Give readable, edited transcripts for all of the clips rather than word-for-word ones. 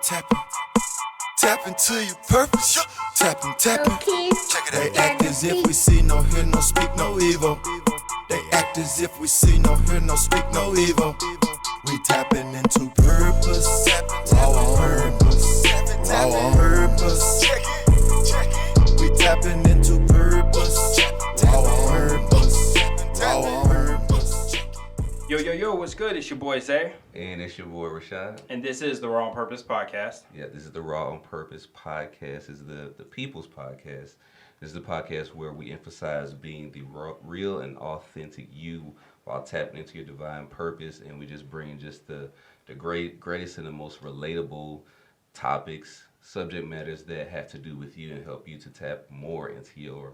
tapping. Tap into your purpose. Tapping. Okay. Check it. They act as if we see, no hear, no speak, no evil. They act as if we see, no hear, no speak, no evil. We tapping into purpose. Raw purpose. Raw purpose. We tapping into purpose. Raw purpose. Raw purpose. Yo, what's good? It's your boy Zay. And it's your boy Rashad. And this is the Raw on Purpose podcast. Yeah, this is the Raw on Purpose podcast. This is the People's podcast. This is the podcast where we emphasize being the real and authentic you while tapping into your divine purpose. And we just bring just the greatest and the most relatable topics, subject matters that have to do with you and help you to tap more into your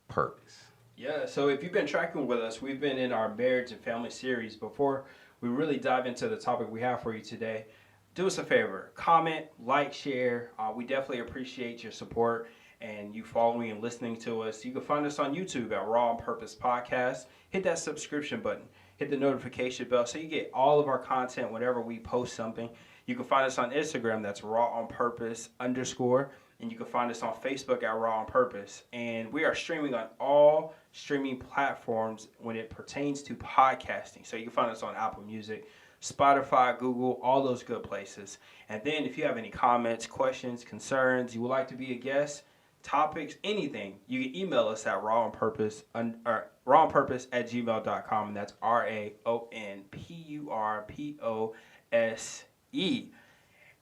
purpose. Yeah, so if you've been tracking with us, we've been in our marriage and family series. Before we really dive into the topic we have for you today, do us a favor, comment, like, share. We definitely appreciate your support and you following and listening to us. You can find us on YouTube at Raw on Purpose Podcast. Hit that subscription button. Hit the notification bell so you get all of our content whenever we post something. You can find us on Instagram, that's Raw on Purpose _. And you can find us on Facebook at Raw on Purpose. And we are streaming on all streaming platforms when it pertains to podcasting. So you can find us on Apple Music, Spotify, Google, all those good places. And then if you have any comments, questions, concerns, you would like to be a guest, topics, anything, you can email us at rawonpurpose@gmail.com. And that's RAONPURPOSE.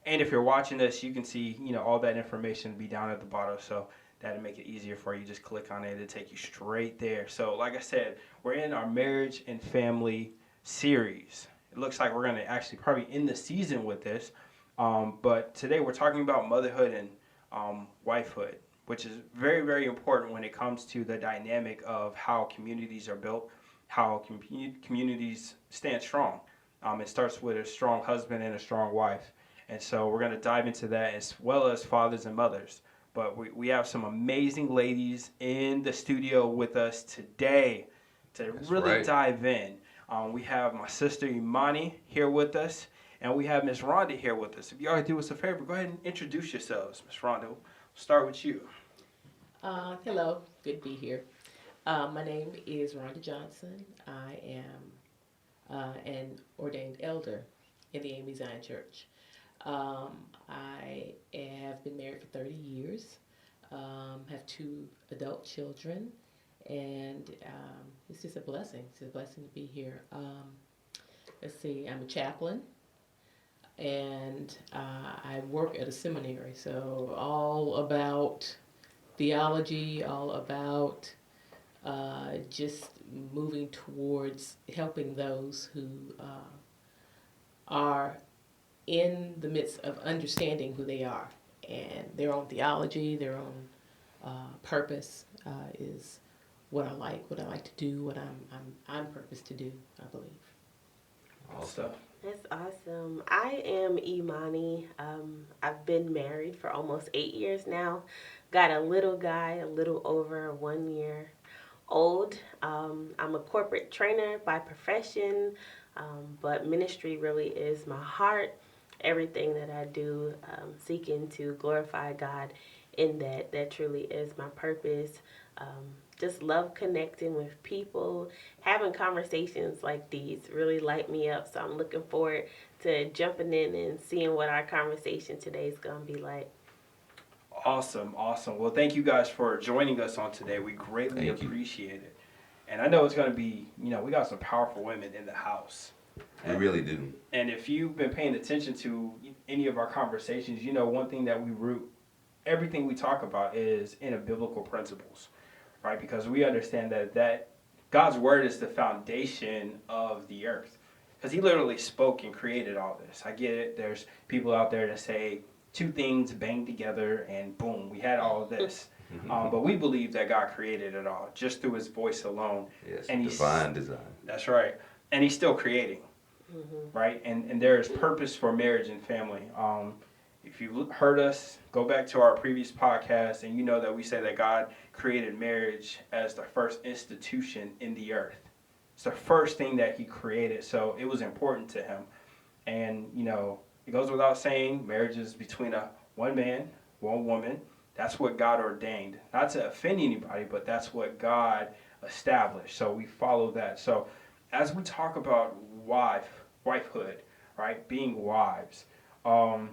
And if you're watching this, you can see, all that information be down at the bottom. So that'll make it easier for you. Just click on it. It'll take you straight there. So like I said, we're in our marriage and family series. It looks like we're going to actually probably end the season with this. But today we're talking about motherhood and wifehood, which is very, very important when it comes to the dynamic of how communities are built, how communities stand strong. It starts with a strong husband and a strong wife. And so we're going to dive into that as well as fathers and mothers. But we have some amazing ladies in the studio with us today to really dive in. We have my sister Imani here with us, and we have Miss Rhonda here with us. If y'all do us a favor, go ahead and introduce yourselves. Miss Rhonda, we'll start with you. Hello, good to be here. My name is Rhonda Johnson. I am an ordained elder in the Amy Zion Church. I have been married for 30 years, have 2 adult children, and it's just a blessing. It's a blessing to be here. Let's see, I'm a chaplain, and I work at a seminary, so all about theology, all about just moving towards helping those who are in the midst of understanding who they are and their own theology, their own purpose is what I like to do, what I'm purposed to do, I believe. Also, That's awesome. I am Imani. I've been married for almost 8 years now. Got a little guy, a little over 1 year old. I'm a corporate trainer by profession, but ministry really is my heart. Everything that I do, seeking to glorify God in that truly is my purpose. Just love connecting with people, having conversations like these really light me up. So I'm looking forward to jumping in and seeing what our conversation today is going to be like. Awesome. Well, thank you guys for joining us on today. We greatly appreciate it. And I know it's going to be, we got some powerful women in the house. We really do. And if you've been paying attention to any of our conversations, one thing that we root everything we talk about is in a biblical principles, right? Because we understand that God's word is the foundation of the earth. Because he literally spoke and created all this. I get it. There's people out there that say 2 things banged together and boom, we had all of this. But we believe that God created it all just through his voice alone. Yes, and divine design. That's right. And he's still creating. Right? And there is purpose for marriage and family. If you heard us, go back to our previous podcast, and you know that we say that God created marriage as the first institution in the earth. It's the first thing that he created, so it was important to him. And, It goes without saying, marriage is between one man, one woman. That's what God ordained. Not to offend anybody, but that's what God established. So we follow that. So as we talk about wifehood, right, being wives, I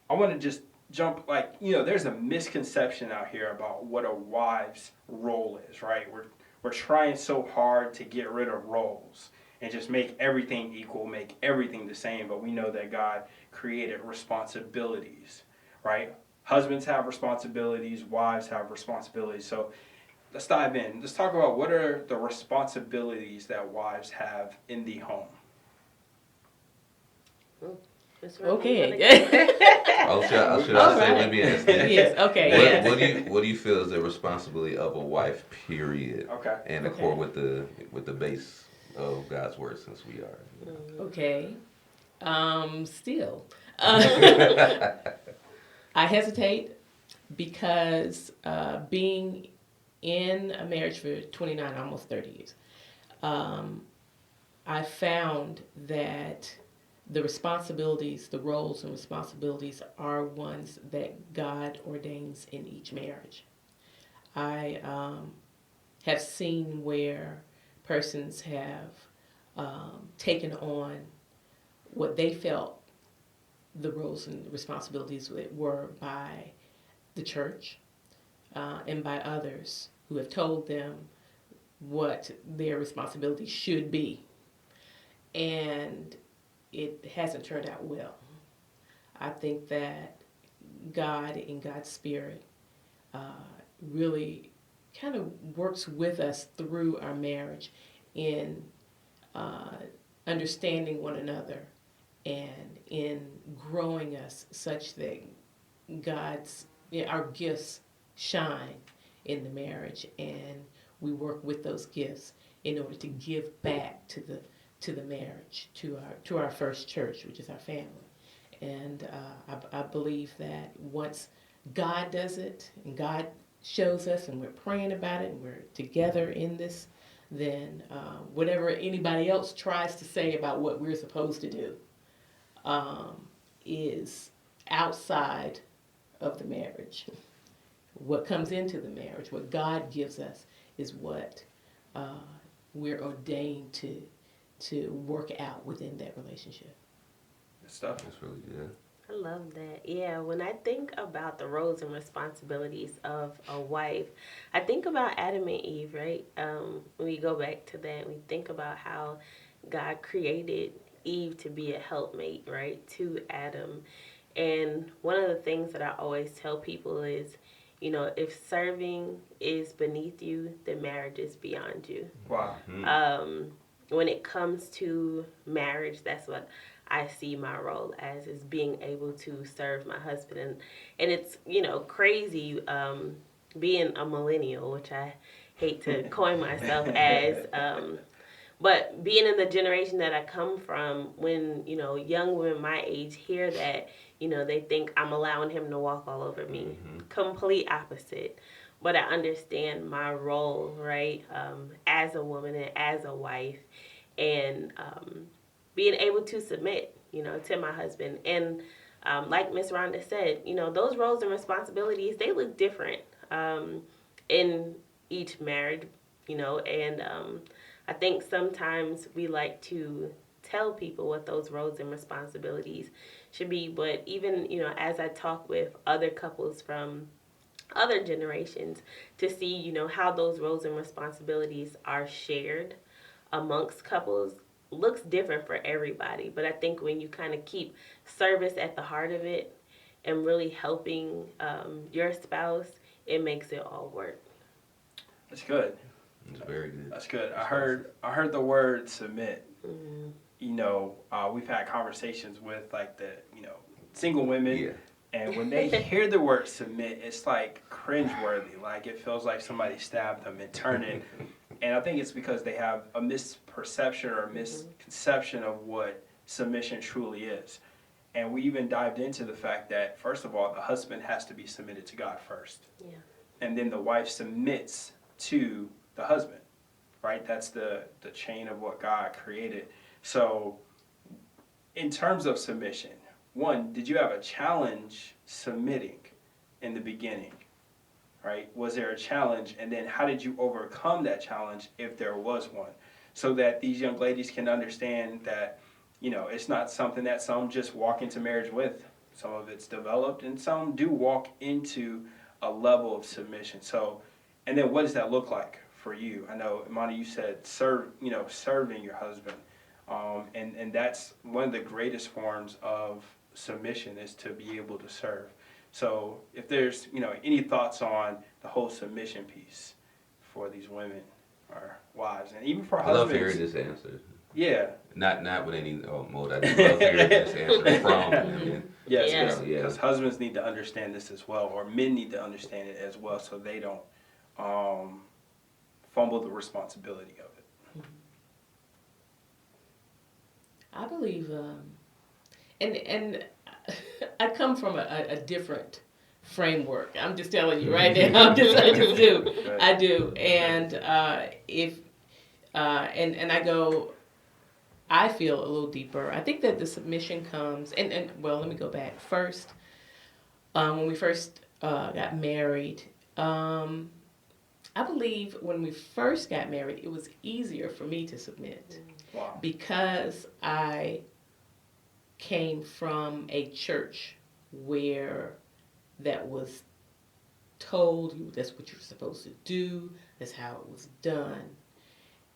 want to just jump, like, there's a misconception out here about what a wife's role is, right? We're trying so hard to get rid of roles and just make everything equal, make everything the same, but we know that God created responsibilities, right? Husbands have responsibilities, wives have responsibilities. So let's dive in. Let's talk about what are the responsibilities that wives have in the home. Okay. Should I say? Alright. Let me ask this. Yes. Okay. Yes. What do you feel is the responsibility of a wife? Period. Okay. And Okay. accord with the base of God's word, since we are. Okay. Still, I hesitate because being in a marriage for 29, almost 30 years, I found that the responsibilities, the roles and responsibilities are ones that God ordains in each marriage. I have seen where persons have taken on what they felt the roles and responsibilities were by the church and by others who have told them what their responsibilities should be. And it hasn't turned out well. I think that God, in God's Spirit, really kind of works with us through our marriage in understanding one another and in growing us such that our gifts shine in the marriage, and we work with those gifts in order to give back to the marriage, to our first church, which is our family. And I believe that once God does it and God shows us and we're praying about it and we're together in this, then whatever anybody else tries to say about what we're supposed to do is outside of the marriage. What comes into the marriage, what God gives us, is what we're ordained to work out within that relationship. Good stuff. That's really good. I love that. Yeah, when I think about the roles and responsibilities of a wife, I think about Adam and Eve, right? When we go back to that, we think about how God created Eve to be a helpmate, right, to Adam. And one of the things that I always tell people is, if serving is beneath you, then marriage is beyond you. Wow. When it comes to marriage, that's what I see my role as, is being able to serve my husband. And it's, crazy being a millennial, which I hate to coin myself as, but being in the generation that I come from, when, young women my age hear that, they think I'm allowing him to walk all over me. Mm-hmm. Complete opposite. But I understand my role, right, as a woman and as a wife, and being able to submit, to my husband. And like Miss Rhonda said, those roles and responsibilities, they look different in each marriage, and I think sometimes we like to tell people what those roles and responsibilities should be. But even, as I talk with other couples from other generations, to see, how those roles and responsibilities are shared amongst couples, looks different for everybody. But I think when you kind of keep service at the heart of it and really helping your spouse, it makes it all work. That's good. It's very good. That's good. I heard the word submit. Mm-hmm. We've had conversations with like the single women. Yeah. And when they hear the word submit, it's like cringeworthy. Like it feels like somebody stabbed them and turned it. And I think it's because they have a misperception or a misconception of what submission truly is. And we even dived into the fact that, first of all, the husband has to be submitted to God first. Yeah. And then the wife submits to the husband, right? That's the chain of what God created. So in terms of submission, one, did you have a challenge submitting in the beginning? Right? Was there a challenge? And then how did you overcome that challenge if there was one? So that these young ladies can understand that, it's not something that some just walk into marriage with. Some of it's developed, and some do walk into a level of submission. So, and then what does that look like for you? I know, Imani, you said serving your husband. And that's one of the greatest forms of submission, is to be able to serve. So if there's, any thoughts on the whole submission piece for these women or wives, and even for I love husbands. hearing this answer. Yeah. Not with any mode. I just love hearing this answer from women. Yes, Yeah. because husbands need to understand this as well, or men need to understand it as well, so they don't fumble the responsibility of it. I believe, and I come from a different framework. I'm just telling you right now. I do, and and I go. I feel a little deeper. I think that the submission comes, and well, let me go back first. When we first got married, I believe when we first got married, it was easier for me to submit. Wow. Because I came from a church where that was told you that's what you're supposed to do, that's how it was done.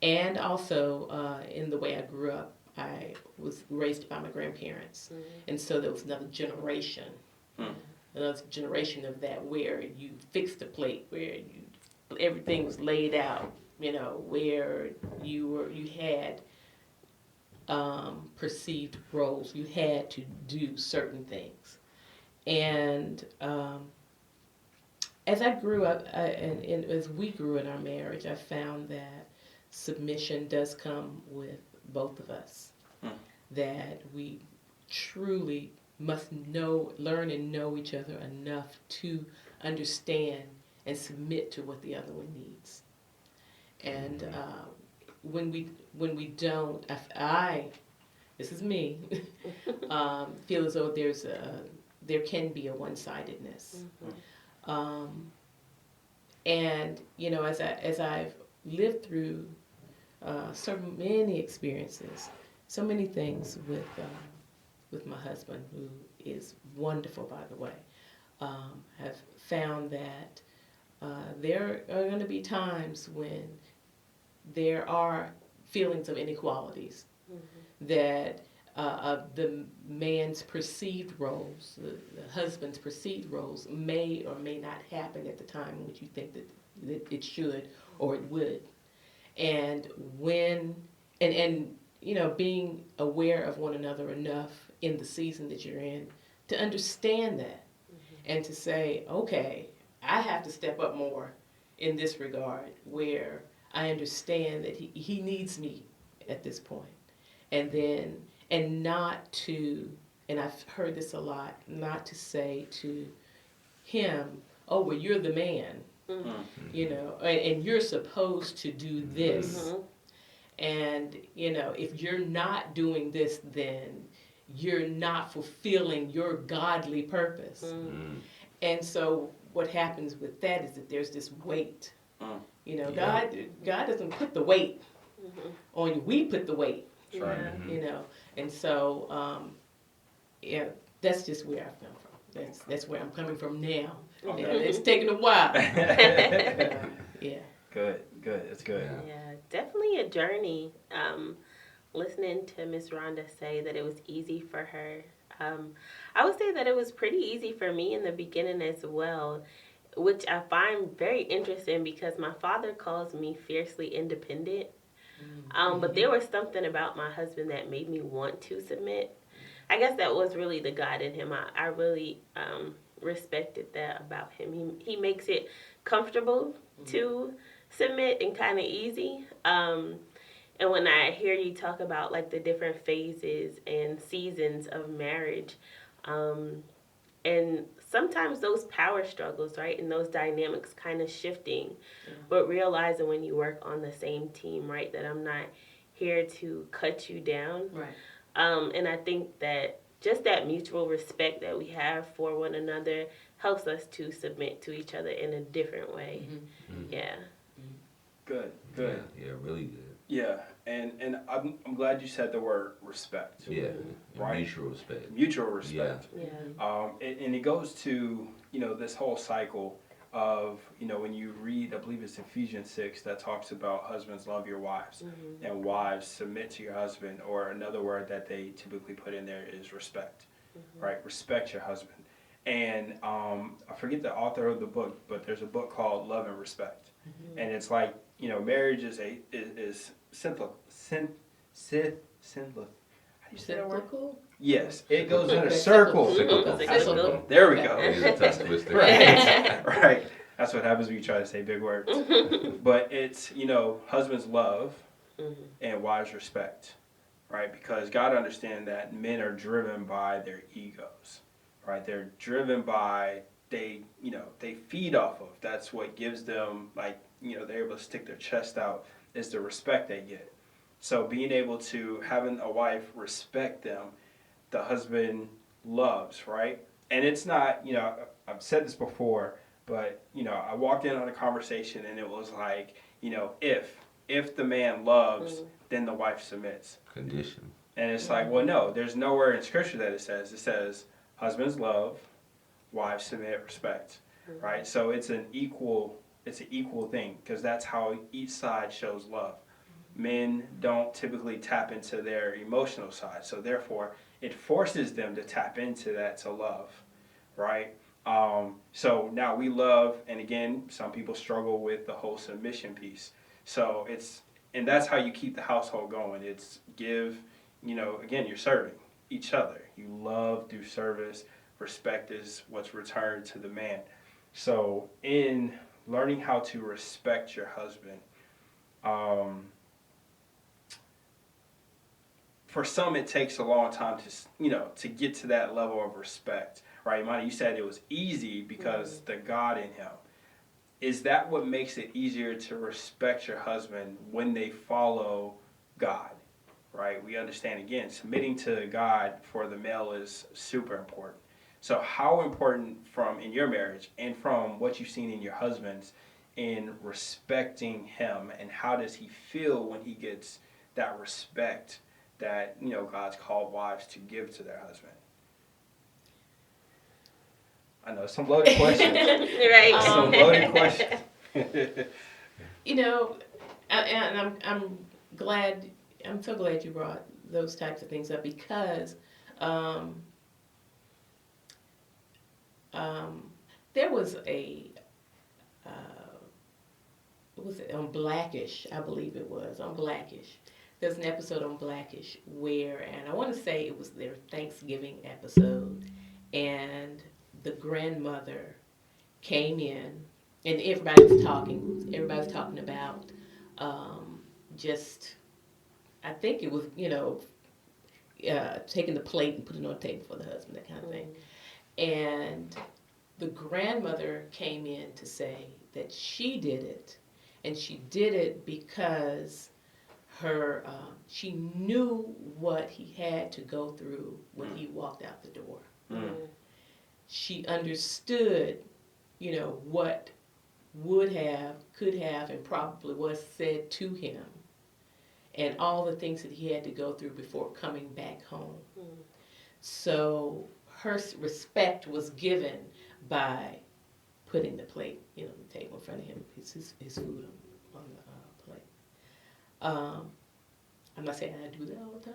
And also, in the way I grew up, I was raised by my grandparents. Mm-hmm. And so there was another generation of that, where you fixed the plate, where everything was laid out, where you had perceived roles. You had to do certain things. And as I grew up, and as we grew in our marriage, I found that submission does come with both of us. That we truly must learn and know each other enough to understand and submit to what the other one needs. And when we don't, this is me, feel as though there can be a one-sidedness. And as I've lived through so many experiences, so many things with my husband, who is wonderful, by the way, have found that there are going to be times when there are feelings of inequalities, that the man's perceived roles, the husband's perceived roles, may or may not happen at the time in which you think that it should or it would. And being aware of one another enough in the season that you're in to understand that, and to say, okay, I have to step up more in this regard, where I understand that he needs me at this point. And not to, and I've heard this a lot, not to say to him, oh, well, you're the man, and you're supposed to do this. And, if you're not doing this, then you're not fulfilling your godly purpose. And so what happens with that is that there's this weight. God doesn't put the weight on you. We put the weight. That's right. And so, that's just where I've come from. That's where I'm coming from now. Okay. It's taken a while. Yeah. Good. It's good. Yeah, definitely a journey. Listening to Miss Rhonda say that it was easy for her. I would say that it was pretty easy for me in the beginning as well, which I find very interesting because my father calls me fiercely independent. But there was something about my husband that made me want to submit. I guess that was really the God in him. I really respected that about him. He makes it comfortable to submit and kind of easy. And when I hear you talk about like the different phases and seasons of marriage, and sometimes those power struggles, right, and those dynamics kind of shifting, but realizing when you work on the same team, right, that I'm not here to cut you down. Right. And I think that just that mutual respect that we have for one another helps us to submit to each other in a different way. Yeah. Good. Yeah, really good. Yeah, and I'm glad you said the word respect. Yeah, Right. mutual respect. Mutual respect. Yeah. And it goes to, this whole cycle of, when you read, I believe it's Ephesians 6 that talks about husbands love your wives and wives submit to your husband, or another word that they typically put in there is respect, right? Respect your husband. And I forget the author of the book, but there's a book called Love and Respect. And it's like, marriage is cyclical. How do you say that word? Cyclical? Yes, it goes in a Okay, circle. Cyclical. There we go. It is a tongue twister. Right. That's what happens when you try to say big words. But it's, husbands love and wives respect, right? Because God understands that men are driven by their egos, right? They're driven by, they feed off of. That's what gives them, they're able to stick their chest out, is the respect they get. So being able to, having a wife respect them, the husband loves, right? And it's not, I've said this before, but, I walked in on a conversation and it was like, if the man loves, then the wife submits. Condition. And it's like, well, no, there's nowhere in Scripture that it says husbands love, wives submit, respect, right? So it's an equal thing, because that's how each side shows love. Men don't typically tap into their emotional side, so therefore it forces them to tap into that to love, right? So now we love, and again, some people struggle with the whole submission piece. So and that's how you keep the household going. It's give, again, you're serving each other. You love through service. Respect is what's returned to the man. So in learning how to respect your husband, for some it takes a long time to get to that level of respect, right? Imani, you said it was easy because the God in him. Is that what makes it easier to respect your husband when they follow God, right? We understand, again, submitting to God for the male is super important. So how important in your marriage and from what you've seen in your husband's in respecting him, and how does he feel when he gets that respect that, God's called wives to give to their husband? I know, some loaded questions. Right. Some loaded questions. And I'm glad. I'm so glad you brought those types of things up, because there was was it on Blackish? I believe it was on Blackish. There's an episode on Blackish and I want to say it was their Thanksgiving episode, and the grandmother came in, and everybody was talking. Everybody was talking about I think it was, taking the plate and putting it on the table for the husband, that kind of thing. And the grandmother came in to say that she did it, and she did it because she knew what he had to go through when he walked out the door. She understood, what would have, could have, and probably was said to him, and all the things that he had to go through before coming back home. So her respect was given by putting the plate, the table in front of him, his food on the plate. I'm not saying I do that all the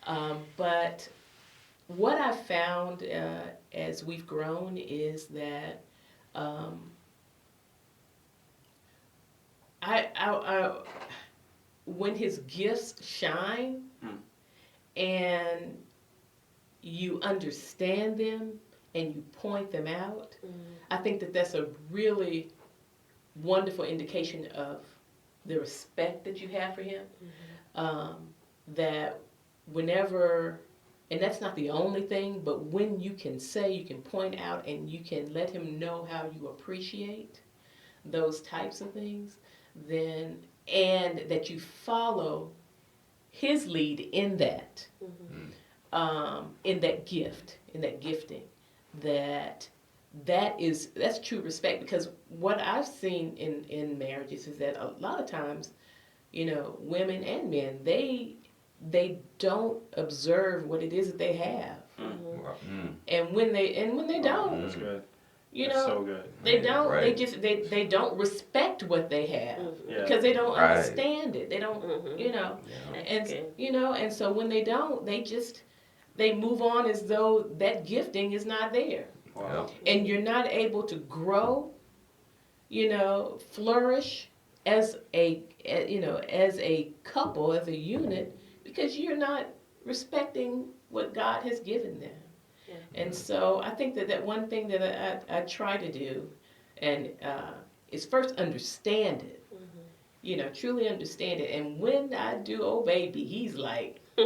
time. But what I found as we've grown is that when his gifts shine and you understand them and you point them out, I think that that's a really wonderful indication of the respect that you have for him. That whenever, and that's not the only thing, but when you can point out and you can let him know how you appreciate those types of things, then, and that you follow his lead in that, in that gifting, that's true respect. Because what I've seen in marriages is that a lot of times, women and men, they don't observe what it is that they have, and when they don't, That's good. you That's know, so good. they don't. Right. They don't respect what they have Yeah. because they don't Right. understand it. They don't, That's good. and so when they don't, they move on as though that gifting is not there, Wow. and you're not able to grow, flourish as a couple, as a unit, because you're not respecting what God has given them. Yeah. And so I think that one thing that I try to do, and is first understand it, truly understand it. And when I do, oh baby, he's like, yeah,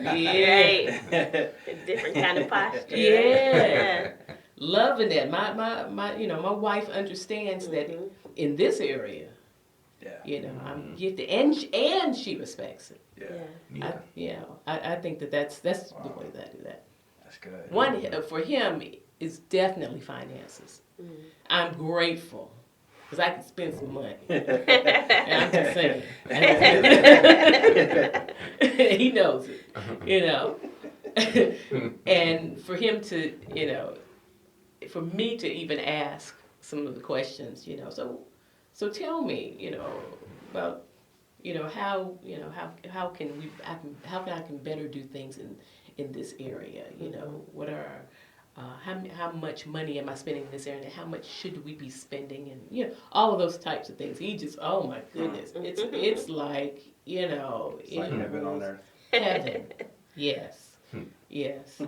Right. A different kind of posture. yeah, loving that. My wife understands that in this area, Yeah. I'm gifted, and she respects it. Yeah. Yeah. I think that's the way that I do that. That's good. One for him is definitely finances. I'm grateful because I can spend some money. And I'm just saying. He knows it, And for him to, for me to even ask some of the questions, so tell me, about, how can I can better do things in this area? What are how much money am I spending in this area? And how much should we be spending? And all of those types of things. He just, oh my goodness, it's like It's like heaven on earth. heaven. Yes, yes.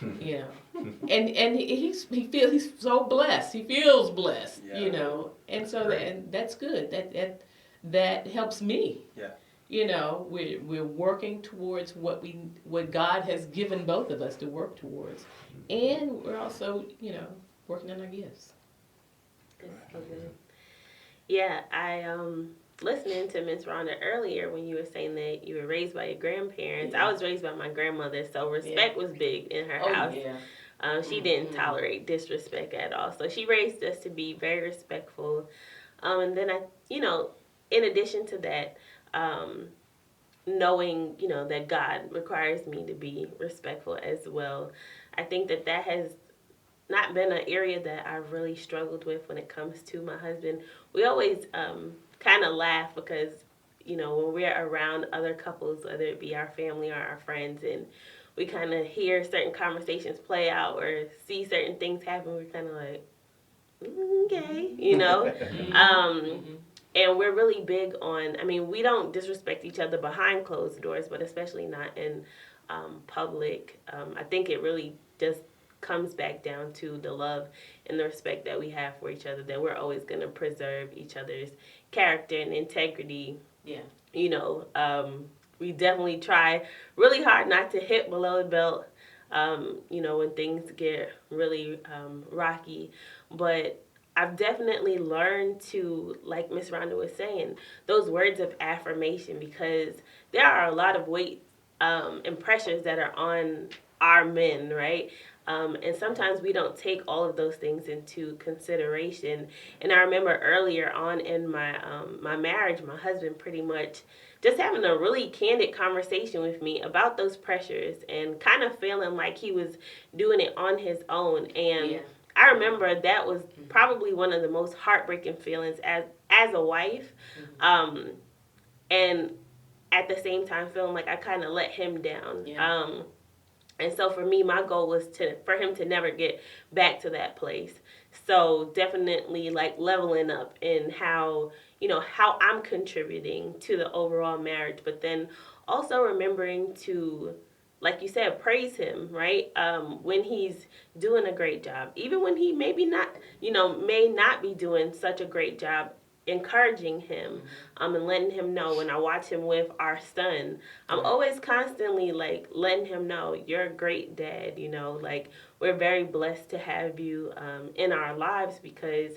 And he's so blessed. He feels blessed. Yeah. And so and that's good. That helps me. Yeah. We're working towards what God has given both of us to work towards, and we're also working on our gifts. That's so good. Yeah, I listening to Miss Rhonda earlier when you were saying that you were raised by your grandparents. Yeah. I was raised by my grandmother, so respect was big in her house. Yeah. She didn't tolerate disrespect at all, so she raised us to be very respectful. And then in addition to that, knowing, that God requires me to be respectful as well. I think that has not been an area that I've really struggled with when it comes to my husband. We always kind of laugh because, when we're around other couples, whether it be our family or our friends, and we kind of hear certain conversations play out or see certain things happen, we're kind of like, okay, And we're really big on, we don't disrespect each other behind closed doors, but especially not in public. I think it really just comes back down to the love and the respect that we have for each other, that we're always going to preserve each other's character and integrity. Yeah. We definitely try really hard not to hit below the belt, when things get really rocky. But I've definitely learned to, like Miss Rhonda was saying, those words of affirmation, because there are a lot of weight and pressures that are on our men, right? And sometimes we don't take all of those things into consideration. And I remember earlier on in my my marriage, my husband pretty much just having a really candid conversation with me about those pressures and kind of feeling like he was doing it on his own. And I remember that was probably one of the most heartbreaking feelings as a wife. And at the same time feeling like I kind of let him down. And so for me, my goal was for him to never get back to that place. So definitely like leveling up in how I'm contributing to the overall marriage, but then also remembering to, like you said, praise him, right? When he's doing a great job, even when he maybe not, may not be doing such a great job, encouraging him, and letting him know. When I watch him with our son, I'm always constantly like letting him know, you're a great dad, like we're very blessed to have you in our lives, because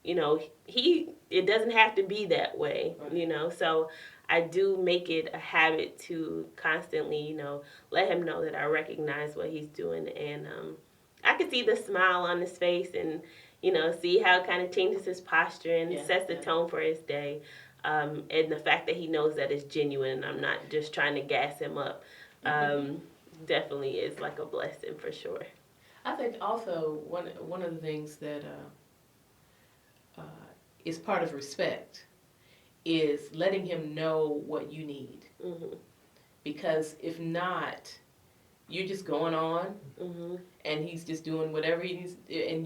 it doesn't have to be that way, so I do make it a habit to constantly, let him know that I recognize what he's doing. And I can see the smile on his face and, see how it kind of changes his posture and sets the tone for his day. And the fact that he knows that it's genuine and I'm not just trying to gas him up definitely is like a blessing for sure. I think also one of the things that is part of respect is letting him know what you need. Mm-hmm. Because if not, you're just going on, and he's just doing whatever he needs, and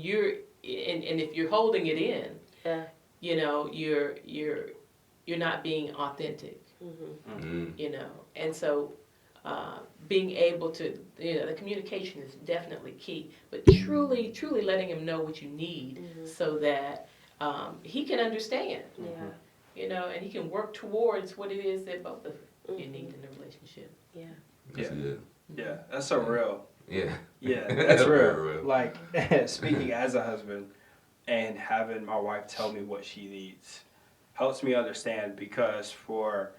if you're holding it in, you're not being authentic, and so being able to, the communication is definitely key, but truly letting him know what you need so that he can understand, and he can work towards what it is that both of you need in the relationship. Yeah. That's good. Yeah, that's so real. Yeah. Yeah, that's real. real. Like, speaking as a husband and having my wife tell me what she needs helps me understand, because for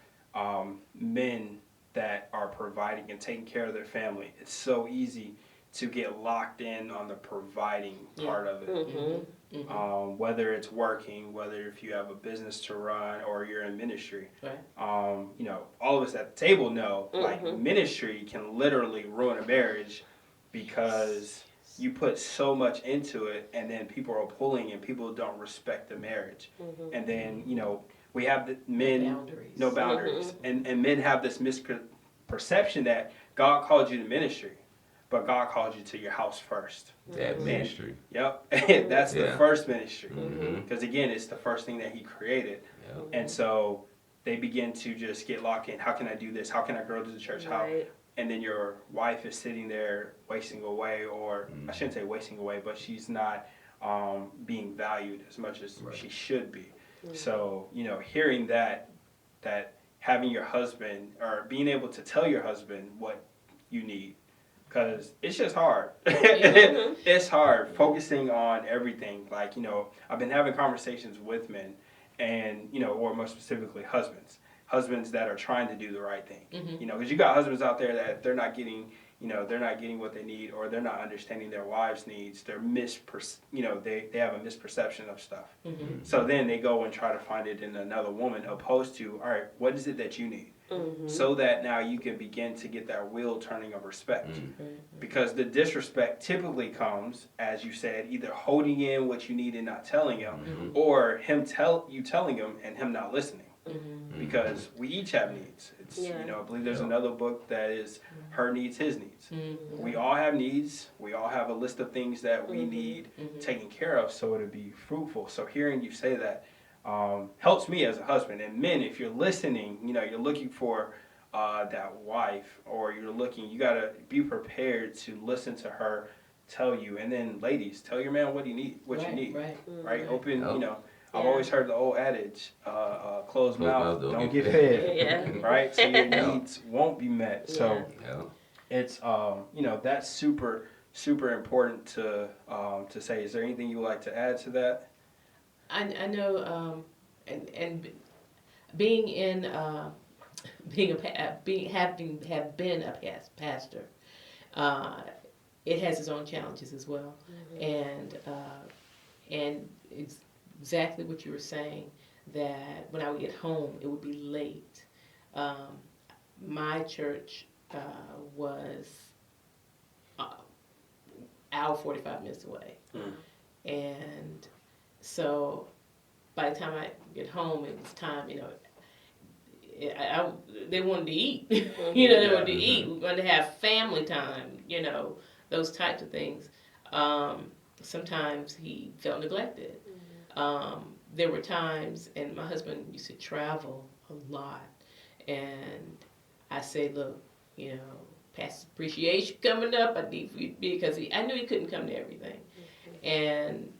men that are providing and taking care of their family, it's so easy to get locked in on the providing part of it. Whether it's working, whether if you have a business to run or you're in ministry. Right. All of us at the table know, like, ministry can literally ruin a marriage because you put so much into it and then people are pulling and people don't respect the marriage. And then, we have the men, no boundaries. And men have this misperception that God called you to ministry, but God called you to your house first. That ministry. Yep. That's the first ministry. Because again, it's the first thing that he created. And so they begin to just get locked in. How can I do this? How can I grow to the church? How? And then your wife is sitting there wasting away, or I shouldn't say wasting away, but she's not being valued as much as she should be. So, hearing that having your husband, or being able to tell your husband what you need, because it's just hard. It's hard focusing on everything. Like, I've been having conversations with men and, or more specifically husbands that are trying to do the right thing. Because you got husbands out there that they're not getting what they need, or they're not understanding their wives' needs. They're they have a misperception of stuff. So then they go and try to find it in another woman, opposed to, all right, what is it that you need? So that now you can begin to get that wheel turning of respect. Because the disrespect typically comes, as you said, either holding in what you need and not telling him, or you telling him and him not listening. Because we each have needs. It's I believe there's another book that is her needs, his needs. We all have needs. We all have a list of things that we need taken care of so it'll be fruitful. So hearing you say that helps me as a husband. And men, if you're listening, you're looking for that wife, or you gotta be prepared to listen to her tell you. And then ladies, tell your man what you need. Right? Open. I've always heard the old adage, closed mouth don't get fed. Right? So your needs won't be met. So it's that's super, super important to say. Is there anything you would like to add to that? I know, and being in having been a pastor, it has its own challenges as well, and it's exactly what you were saying, that when I would get home, it would be late. My church was hour 45 minutes away, and so by the time I get home, it was time. They wanted to eat. They wanted to eat. We wanted to have family time. Those types of things. Sometimes he felt neglected. There were times, and my husband used to travel a lot, and I say, look, past appreciation coming up, I need for you, because I knew he couldn't come to everything. And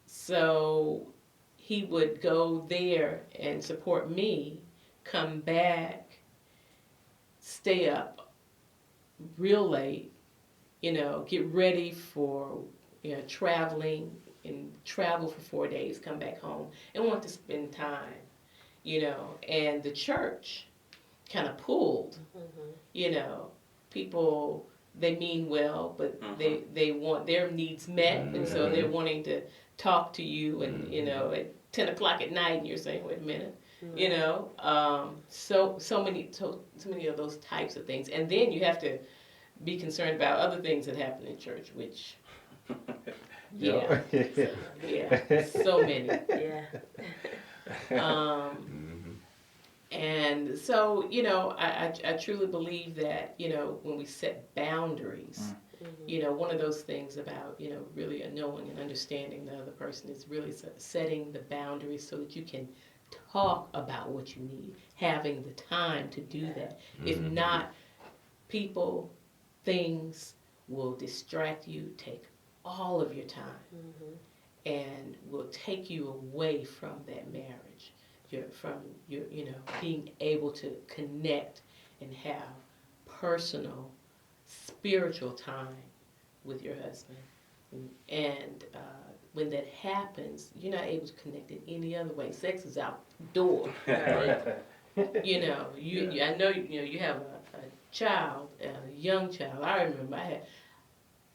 so he would go there and support me, come back, stay up real late, get ready for traveling, and travel for 4 days, come back home, and want to spend time, and the church kind of pulled. You know, people, they mean well, but they want their needs met, and so they're wanting to talk to you, and you know, at 10 o'clock at night, and you're saying, wait a minute. You know, so many of those types of things, and then you have to be concerned about other things that happen in church, which yeah, so many. And so, you know, I truly believe that, you know, when we set boundaries, you know, one of those things about, you know, really knowing and understanding the other person is really setting the boundaries so that you can talk about what you need, having the time to do that. If not, people, things will distract you, take all of your time, and will take you away from that marriage. You know, being able to connect and have personal, spiritual time with your husband. And when that happens, you're not able to connect in any other way. Sex is outdoor. You know, I know, you know, you have a child, a young child. I remember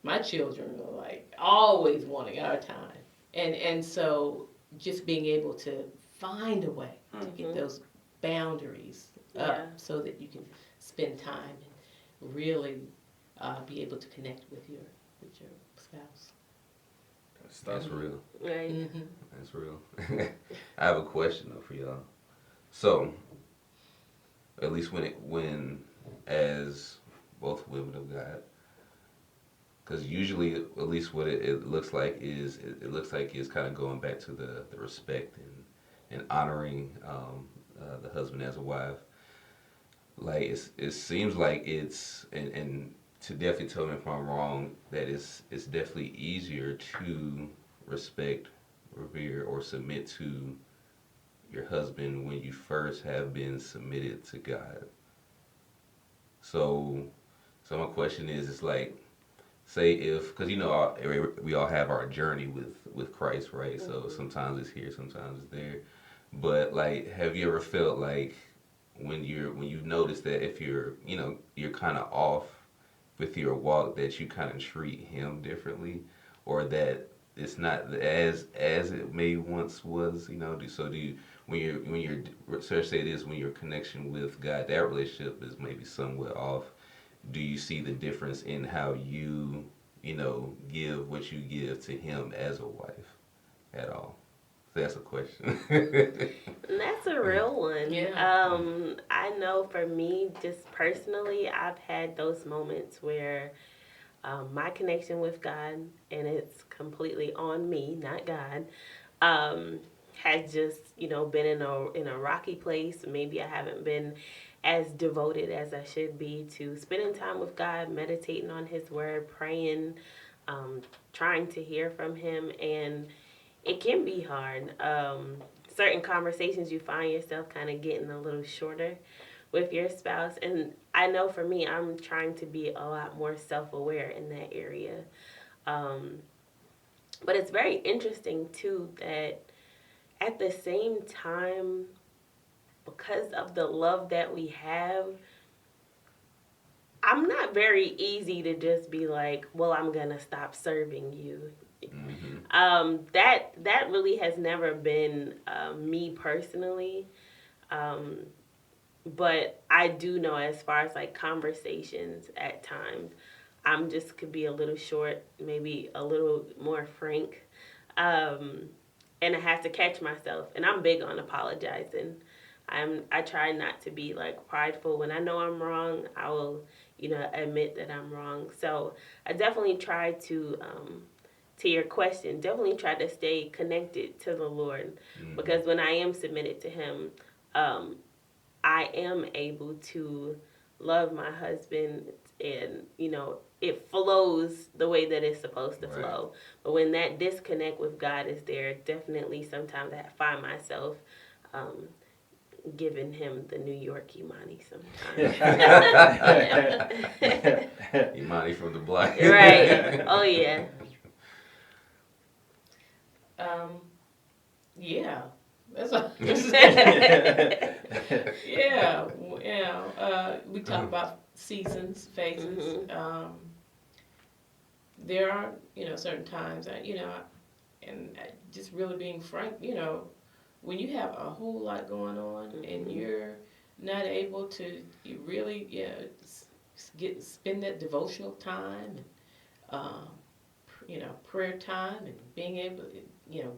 my children were like always wanting our time. And so just being able to find a way to get those boundaries up so that you can spend time and really be able to connect with your spouse. That's real. Right. That's real. I have a question though for y'all. So, at least when as both women of God, because usually, at least what it looks like is it looks like it's kind of going back to the respect and honoring the husband as a wife. Like it seems like it's and to definitely tell me if I'm wrong, that it's definitely easier to respect, revere, or submit to your husband when you first have been submitted to God. So my question is, it's like, say if, because you know we all have our journey with Christ, right? So sometimes it's here, sometimes it's there. But like, have you ever felt like when you notice that if you're kind of off with your walk, that you kind of treat him differently, or that it's not as it may once was, you know? So do you, when you're say it is when your connection with God, that relationship is maybe somewhat off, do you see the difference in how you give what you give to him as a wife at all? That's a question. That's a real one. Yeah. I know for me, just personally, I've had those moments where my connection with God, and it's completely on me, not God, has just been in a rocky place. Maybe I haven't been as devoted as I should be to spending time with God, meditating on His Word, praying, trying to hear from Him, and it can be hard. Certain conversations you find yourself kind of getting a little shorter with your spouse. And I know for me, I'm trying to be a lot more self-aware in that area. But it's very interesting, too, that at the same time, because of the love that we have, I'm not very easy to just be like, well, I'm going to stop serving you. That really has never been me personally. But I do know, as far as like conversations at times, I'm just could be a little short, maybe a little more frank. And I have to catch myself. And I'm big on apologizing. I try not to be like prideful. When I know I'm wrong, I will, admit that I'm wrong. So I definitely try to your question, definitely try to stay connected to the Lord, because when I am submitted to Him, I am able to love my husband, and it flows the way that it's supposed to flow. But when that disconnect with God is there, definitely sometimes I find myself giving Him the New York Imani sometimes. Imani from the block. Right. Oh yeah. Yeah, That's all. Yeah, we talk about seasons, phases. There are, certain times that, and just really being frank, when you have a whole lot going on and you're not able to you really, spend that devotional time and, prayer time and being able to,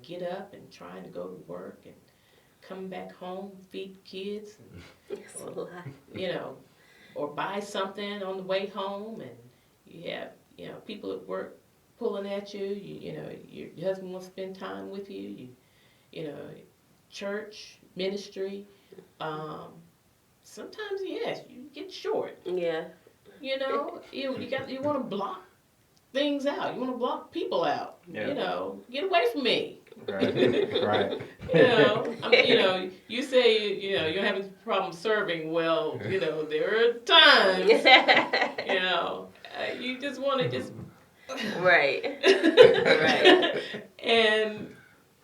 get up and trying to go to work and come back home, feed kids, It's a lot. or buy something on the way home, and you have, people at work pulling at you. Your husband wants to spend time with you. Church, ministry. Sometimes, yes, you get short. Yeah. You want to block things out. You want to block people out. Yeah. Get away from me. Right. You say you're having problems serving. Well, there are times, you just want to just right, right, and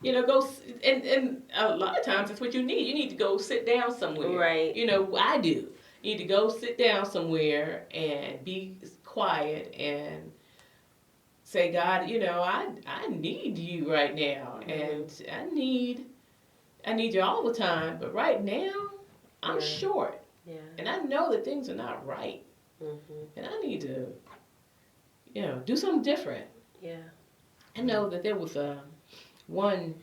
go and a lot of times that's what you need. You need to go sit down somewhere. right. I do. You need to go sit down somewhere and be quiet and say, God, I need you right now, and I need you all the time, but right now I'm short, and I know that things are not right, and I need to, do something different. Yeah. I know that there was one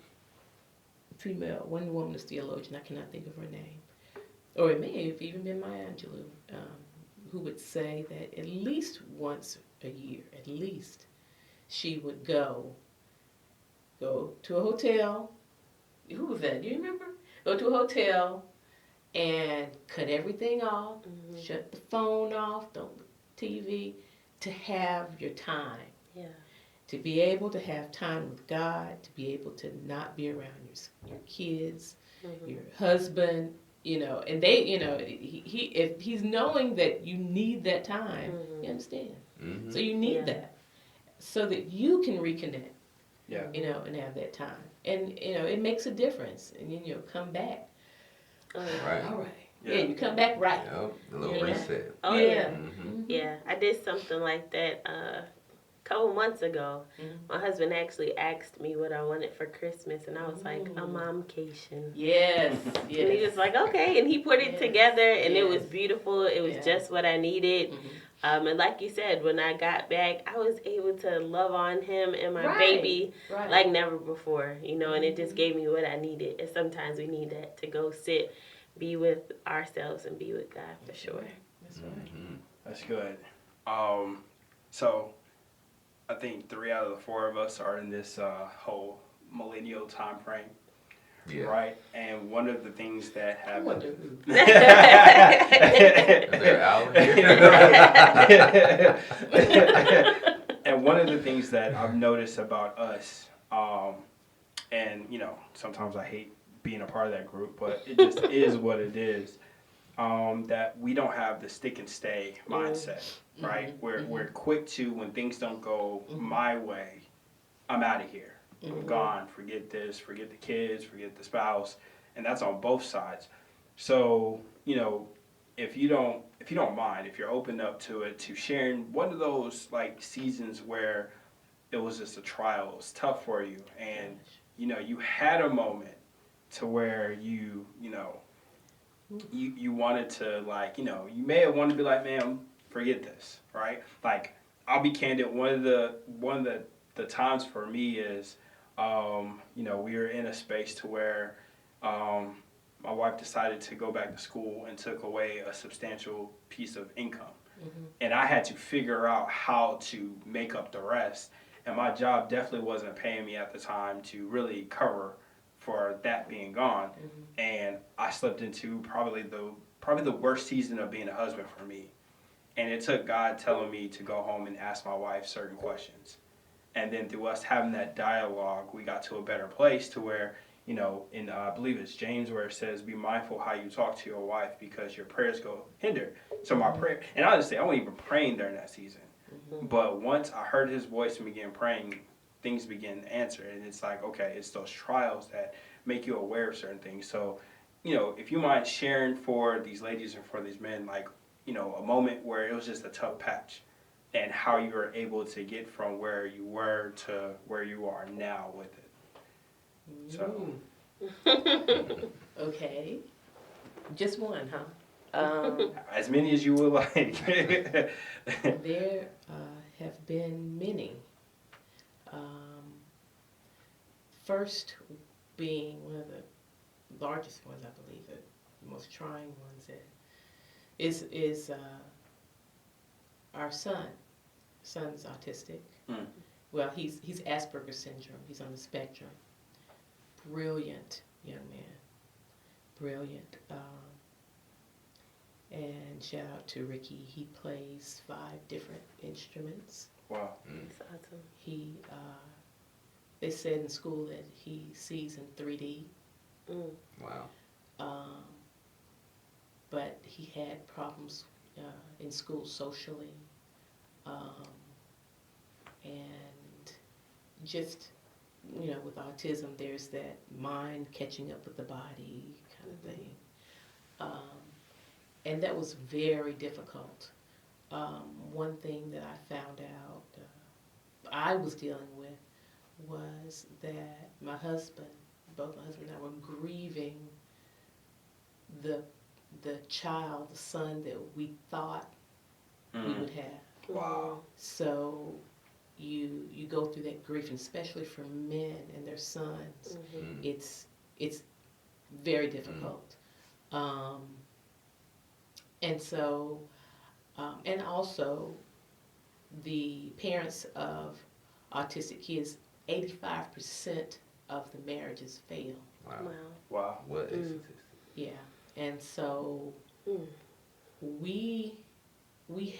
womanist theologian, I cannot think of her name, or it may have even been Maya Angelou, who would say that at least once a year, at least, she would go to a hotel. Who was that? Do you remember? Go to a hotel and cut everything off, shut the phone off, don't look at TV, to have your time. Yeah. To be able to have time with God, to be able to not be around your kids, your husband, and they, he if he's knowing that you need that time, you understand. So you need that, so that you can reconnect. And have that time, and it makes a difference, and then you'll come back. Right. All right. Yeah, you come back right. Yep, a little reset. Oh yeah. Yeah, I did something like that a couple months ago. My husband actually asked me what I wanted for Christmas, and I was like, a momcation. Yes. And he was like, okay, and he put it together, and it was beautiful. It was just what I needed. And like you said, when I got back, I was able to love on him and my baby like never before, and it just gave me what I needed. And sometimes we need that, to go sit, be with ourselves and be with God, for sure. That's right. That's good. So I think 3 out of the 4 of us are in this whole millennial time frame. Yeah. Right? And one of the things that have... I wonder who. They're out here. And one of the things that I've noticed about us, and, sometimes I hate being a part of that group, but it just is what it is, that we don't have the stick and stay mindset, right? We're quick to, when things don't go my way, I'm out of here. I'm gone. Forget this. Forget the kids. Forget the spouse, and that's on both sides. So if you don't mind, if you're open up to it, to sharing one of those like seasons where it was just a trial, it was tough for you, and you had a moment to where you wanted to, like, you may have wanted to be like, man, forget this, right? Like, I'll be candid. One of the times for me is, we were in a space to where my wife decided to go back to school and took away a substantial piece of income. And I had to figure out how to make up the rest. And my job definitely wasn't paying me at the time to really cover for that being gone. And I slipped into probably the worst season of being a husband for me. And it took God telling me to go home and ask my wife certain questions. And then through us having that dialogue, we got to a better place to where, in I believe it's James, where it says, be mindful how you talk to your wife because your prayers go hindered. So my prayer, and honestly, I wasn't even praying during that season. But once I heard his voice and began praying, things began to answer. And it's like, okay, it's those trials that make you aware of certain things. So, if you mind sharing for these ladies and for these men, like, a moment where it was just a tough patch and how you were able to get from where you were to where you are now with it. So. Okay. Just one, huh? As many as you would like. There have been many. First being one of the largest ones, I believe, the most trying ones is our son. Son's autistic. Mm. Well, he's Asperger's syndrome. He's on the spectrum. Brilliant young man. Brilliant. And shout out to Ricky. He plays 5 different instruments. Wow. That's awesome. He, they said in school that he sees in 3D. Wow. But he had problems in school socially. And just, with autism, there's that mind catching up with the body kind of thing. And that was very difficult. One thing that I found out I was dealing with was that my husband, both my husband and I, were grieving the child, the son that we thought we would have. Wow. So you go through that grief, and especially for men and their sons, it's very difficult. And so, and also the parents of autistic kids, 85% of the marriages fail. Wow. What a statistic. Yeah, and so we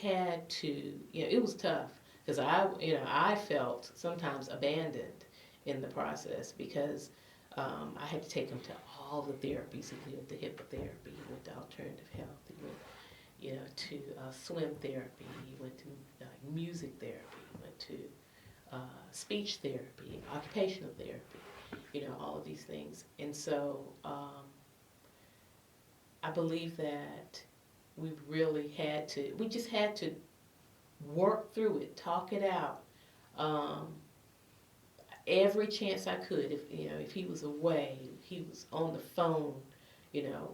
had to, it was tough because I felt sometimes abandoned in the process because I had to take him to all the therapies. He went to hypnotherapy, he went to alternative health, he went, to swim therapy, he went to music therapy, he went to speech therapy, occupational therapy, all of these things. And so I believe that we just had to work through it, talk it out. Every chance I could, if he was away, he was on the phone,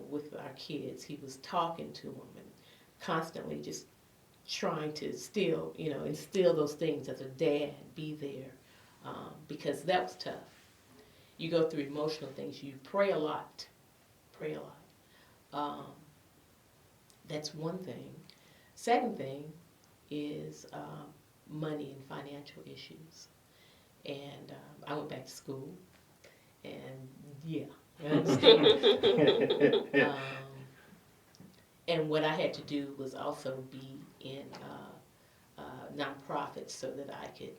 with our kids, he was talking to them and constantly just trying to still, instill those things as a dad, be there, because that was tough. You go through emotional things, you pray a lot. That's one thing. Second thing is money and financial issues. And I went back to school, and I understand. And what I had to do was also be in nonprofits so that I could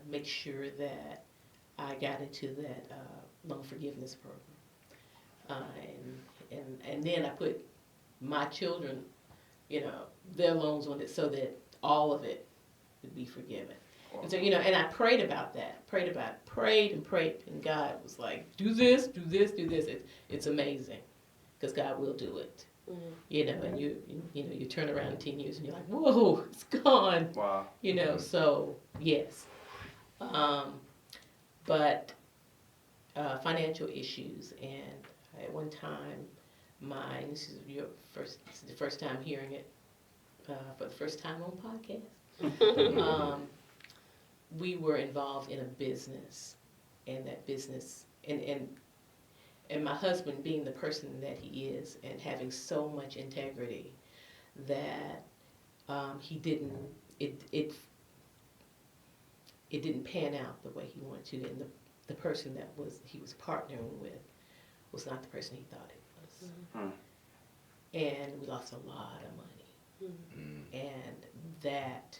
make sure that I got into that loan forgiveness program. And then I put my children, their loans on it so that all of it would be forgiven. And so, and I prayed about that, prayed, and God was like, do this. It's amazing, because God will do it. And you turn around in 10 years and you're like, whoa, it's gone. Wow. So yes. But financial issues, and at one time, this is the first time hearing it, for the first time on podcast. We were involved in a business, and that business, and my husband being the person that he is, and having so much integrity, that it didn't pan out the way he wanted to, and the person that he was partnering with was not the person he thought it was. And we lost a lot of money. And that,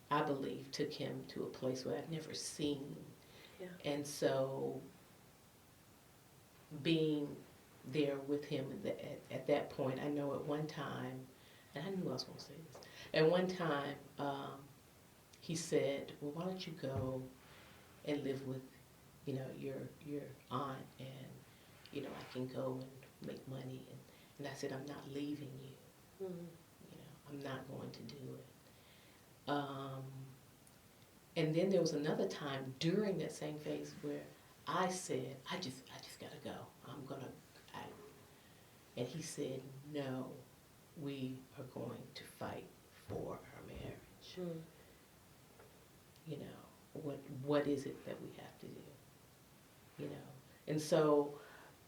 I believe, took him to a place where I've never seen. And so being there with him at that point, I know at one time, and I knew I was going to say this, at one time he said, well, why don't you go and live with your aunt, and I can go and make money, and I said, I'm not leaving you. I'm not going to do it. And then there was another time during that same phase where I said, I just gotta go. And he said, no, we are going to fight for our marriage. What is it that we have to do? And so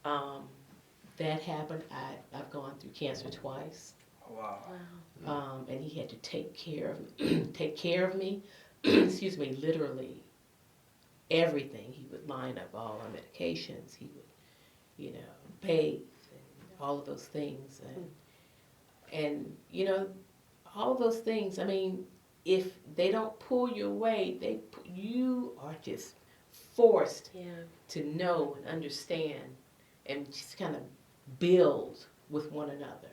that happened. I've gone through cancer twice. Wow. And he had to take care of me, excuse me, literally everything. He would line up all our medications. He would, bathe and all of those things. And all of those things, I mean, if they don't pull you away, you are just forced to know and understand and just kind of build with one another.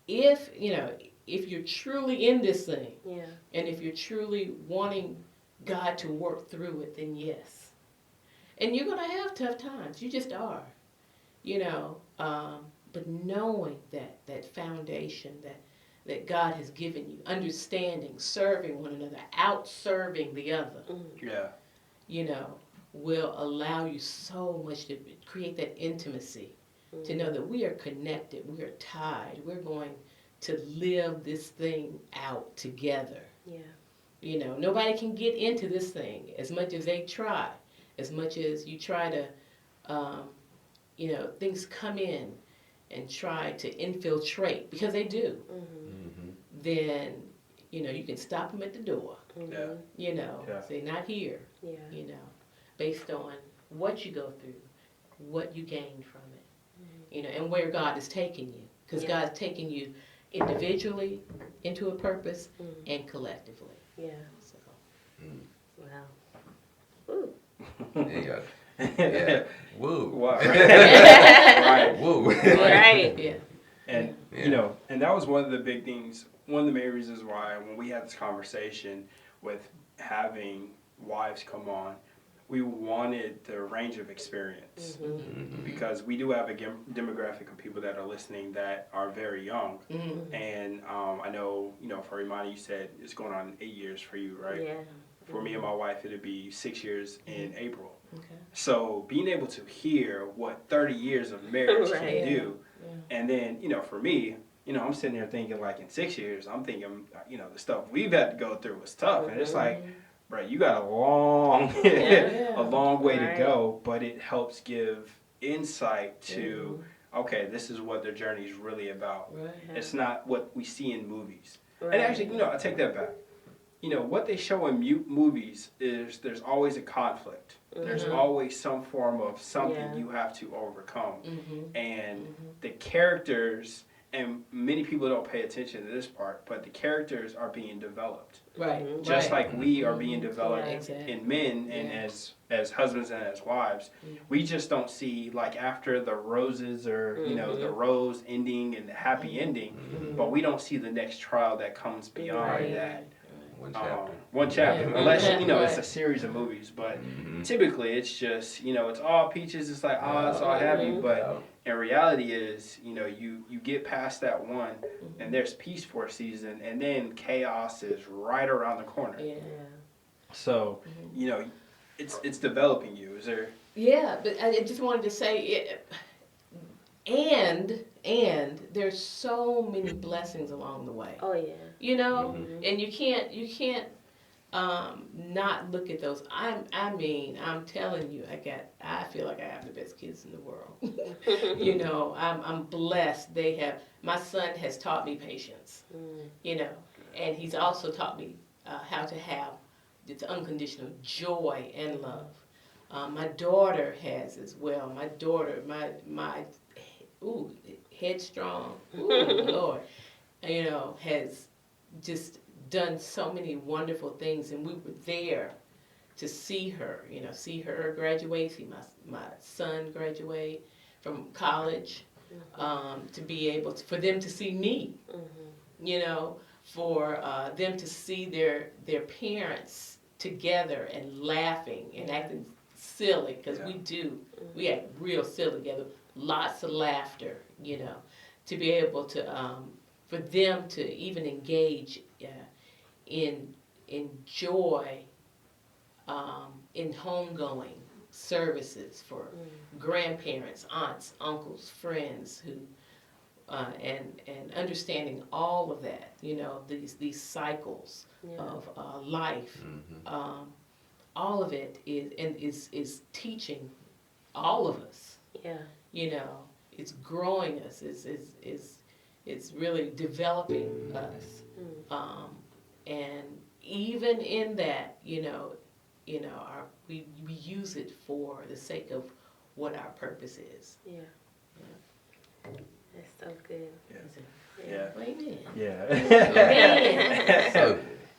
If you're truly in this thing, and if you're truly wanting God to work through it, then yes. And you're going to have tough times. You just are. But knowing that foundation that God has given you, understanding, serving one another, out-serving the other, will allow you so much to create that intimacy, to know that we are connected, we are tied, we're going to live this thing out together. Nobody can get into this thing as much as they try, as much as you try to, things come in and try to infiltrate, because they do. Then, you can stop them at the door. Say, not here. Based on what you go through, what you gain from it, and where God is taking you. Because God's taking you individually into a purpose and collectively. So. Wow. Ooh. Yeah. Woo. Wow. Right. Woo. Right. Yeah. And and that was one of the big things. One of the main reasons why when we had this conversation with having wives come on, we wanted the range of experience, because we do have a demographic of people that are listening that are very young. And I know, for Imani, you said it's going on 8 years for you, right? Yeah. For me and my wife, it'll be 6 years in April. Okay. So being able to hear what 30 years of marriage can do, and then, for me, I'm sitting there thinking, like, in 6 years, I'm thinking, the stuff we've had to go through was tough. And it's like, bro, you got a long, a long way to go, but it helps give insight to, okay, this is what their journey is really about. It's not what we see in movies. And actually, I take that back. What they show in movies is there's always a conflict. There's always some form of something you have to overcome. And the characters, and many people don't pay attention to this part, but the characters are being developed. Just like we are being developed in men and as husbands and as wives. We just don't see, like, after the roses or, the rose ending and the happy ending, but we don't see the next trial that comes beyond that. One chapter. Unless, it's a series of movies. But typically it's just, it's all peaches, it's like, it's all happy. But in reality is, you get past that one and there's peace for a season, and then chaos is right around the corner. So, it's developing you. Is there... Yeah, but I just wanted to say, and there's so many blessings along the way. Oh yeah. And you can't not look at those. I'm telling you, I feel like I have the best kids in the world. I'm blessed. My son has taught me patience. And he's also taught me how to have this unconditional joy and love. My daughter has as well. My daughter, my headstrong, Lord, has just done so many wonderful things, and we were there to see her graduate, see my son graduate from college, to be able to, for them to see me, for them to see their parents together and laughing and acting silly, because we act real silly together. Lots of laughter, to be able to, for them to even engage in joy, in homegoing services for grandparents, aunts, uncles, friends who. And understanding all of that, these cycles of life, all of it is teaching all of us. It's growing us. It's really developing us. And even in that, we use it for the sake of what our purpose is. That's so good. Yeah.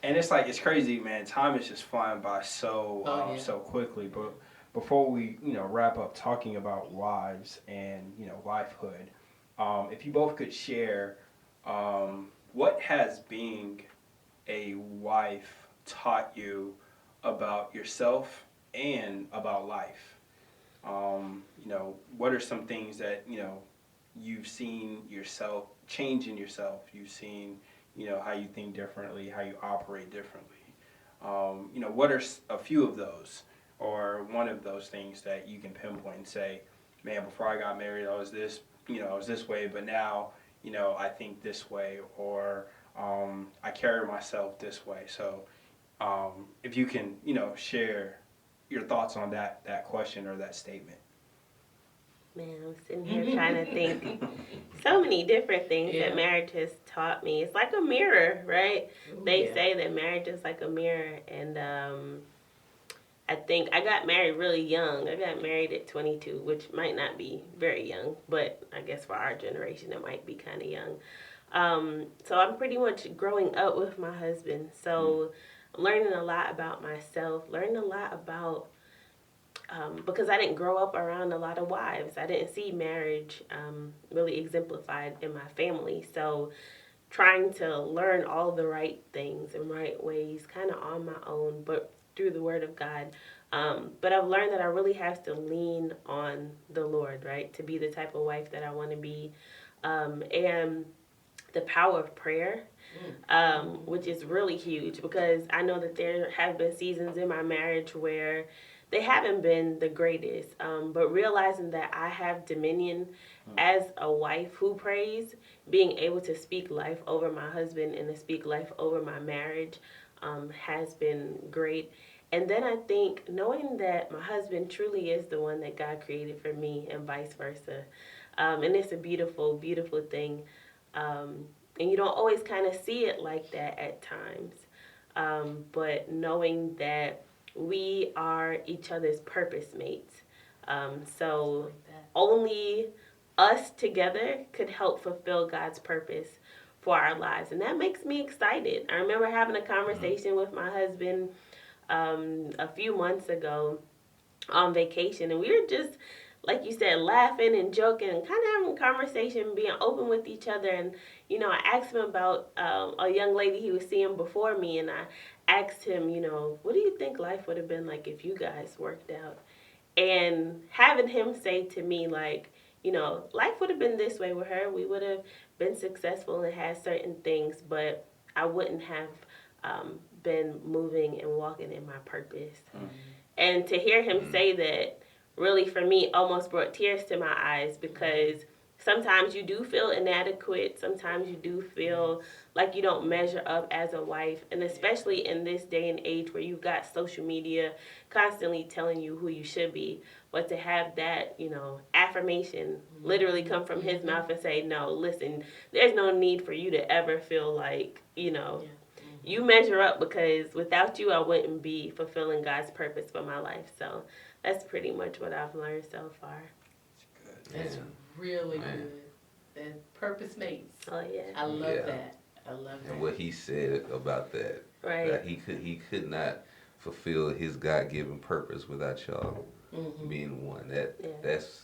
And it's crazy, man. Time is just flying by so quickly. But before we, wrap up talking about wives and, wifehood, if you both could share, what has being a wife taught you about yourself and about life? What are some things that, you've seen yourself change in yourself? You've seen, how you think differently, how you operate differently. What are a few of those, or one of those things that you can pinpoint and say, man, before I got married, I was this, I was this way, but now, I think this way, or I carry myself this way. So if you can, share your thoughts on that question or that statement. Man, I'm sitting here trying to think so many different things that marriage has taught me. It's like a mirror, right? They say that marriage is like a mirror. And I think I got married really young. I got married at 22, which might not be very young, but I guess for our generation, it might be kind of young. So I'm pretty much growing up with my husband. So I'm learning a lot about myself, learning a lot about because I didn't grow up around a lot of wives. I didn't see marriage really exemplified in my family. So trying to learn all the right things and right ways kind of on my own, but through the Word of God. But I've learned that I really have to lean on the Lord, right, to be the type of wife that I want to be. And the power of prayer, which is really huge, because I know that there have been seasons in my marriage where they haven't been the greatest, but realizing that I have dominion as a wife who prays, being able to speak life over my husband and to speak life over my marriage has been great. And then I think knowing that my husband truly is the one that God created for me and vice versa. And it's a beautiful, beautiful thing. And you don't always kind of see it like that at times. But knowing that we are each other's purpose mates. So only us together could help fulfill God's purpose for our lives. And that makes me excited. I remember having a conversation with my husband a few months ago on vacation. And we were just, like you said, laughing and joking and kind of having a conversation, being open with each other. And, I asked him about a young lady he was seeing before me. And I asked him, what do you think life would have been like if you guys worked out? And having him say to me, like, life would have been this way with her. We would have been successful and had certain things, but I wouldn't have been moving and walking in my purpose. And to hear him say that really, for me, almost brought tears to my eyes, because sometimes you do feel inadequate. Sometimes you do feel like you don't measure up as a wife. And especially in this day and age where you've got social media constantly telling you who you should be. But to have that, affirmation literally come from his mouth and say, no, listen, there's no need for you to ever feel like, you measure up, because without you, I wouldn't be fulfilling God's purpose for my life. So that's pretty much what I've learned so far. That's really good. And purpose mates. Oh, yeah. I love that. I love that. And what he said about that, right, that he could not fulfill his God-given purpose without y'all being one. That's.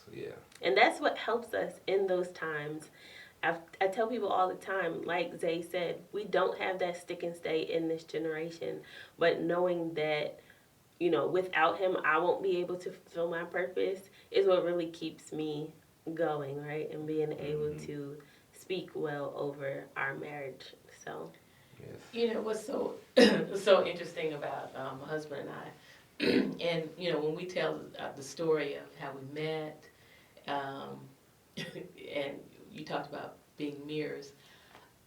And that's what helps us in those times. I tell people all the time, like Zay said, we don't have that stick and stay in this generation. But knowing that, without him, I won't be able to fulfill my purpose is what really keeps me going, right? And being able to speak well over our marriage. So, Yes. You know what's so so interesting about my husband and I, and when we tell the story of how we met, um, and you talked about being mirrors,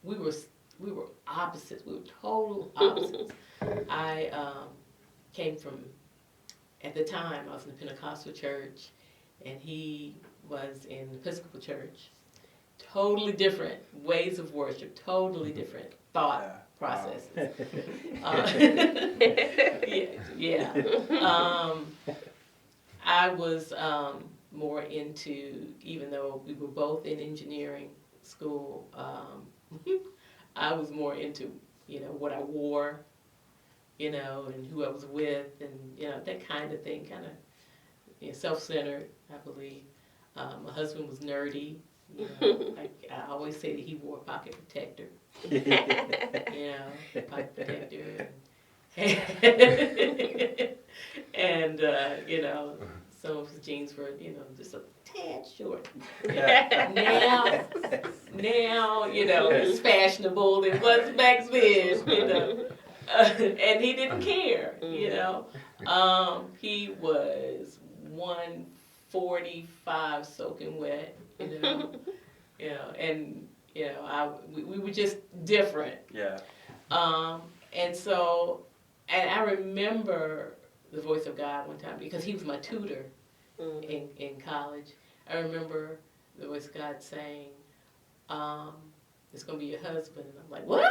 we were we were opposites. We were total opposites. I came from, at the time I was in the Pentecostal church, and he was in the Episcopal church. Totally different ways of worship. Totally different thought processes. Yeah. I was more into, even though we were both in engineering school, I was more into, what I wore, and who I was with, and, that kind of thing, kind of self-centered, I believe. My husband was nerdy. I always say that he wore a pocket protector. Pocket protector. And some of his jeans were, just a tad short. Now, it's fashionable. It was back then, and he didn't care, He was 145 soaking wet, and we were just different. Yeah. And so, and I remember the voice of God one time because he was my tutor in college. I remember the voice of God saying, "It's gonna be your husband," and I'm like, "What?"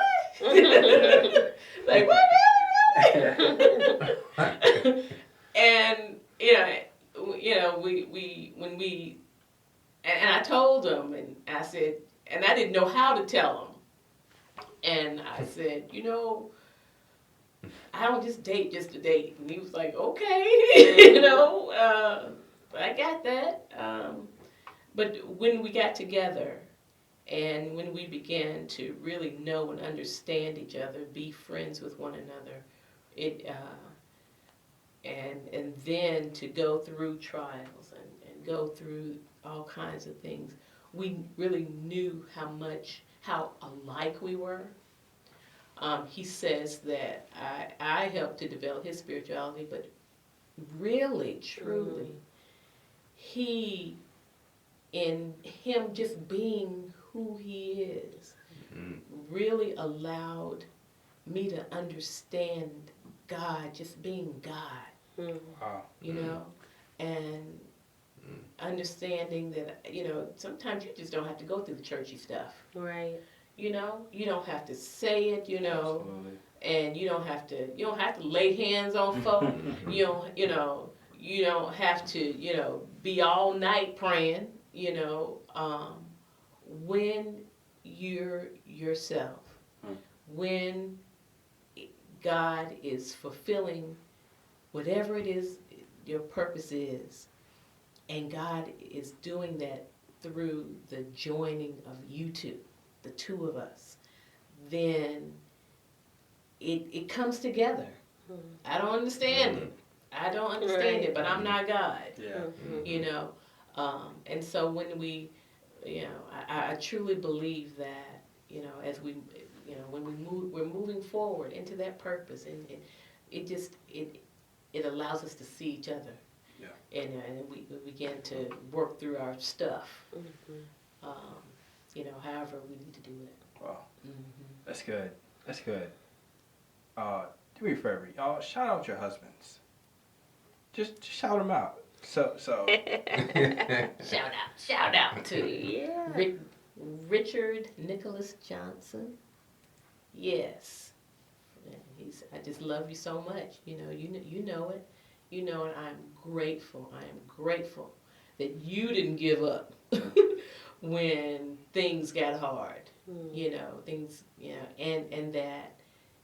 Like what? And we when we and I told him, and I said, and I didn't know how to tell him, and I said, I don't just date just to date, and he was like, okay, I got that. But when we got together, and when we began to really know and understand each other, be friends with one another, and then to go through trials and go through all kinds of things, we really knew how alike we were. He says that I helped to develop his spirituality, but really, truly, he, in him just being who he is, really allowed me to understand God just being God. Wow. And understanding that, sometimes you just don't have to go through the churchy stuff. Right. You don't have to say it, Absolutely. and you don't have to lay hands on folk. You don't have to, be all night praying, when you're yourself, when God is fulfilling whatever it is your purpose is, and God is doing that through the joining of you two, the two of us, then it comes together. I don't understand it. I don't understand it, but I'm not God. Yeah. And so when we, I truly believe that, as we, when we're moving forward into that purpose, and it allows us to see each other. Yeah. And we begin to work through our stuff. However we need to do it. Wow. That's good. That's good. Do me a favor, y'all. Shout out your husbands. Just shout them out. So. Shout out to Richard Nicholas Johnson. Yes. I just love you so much. You know it. And I'm grateful. I am grateful that you didn't give up when things got hard. Things, and that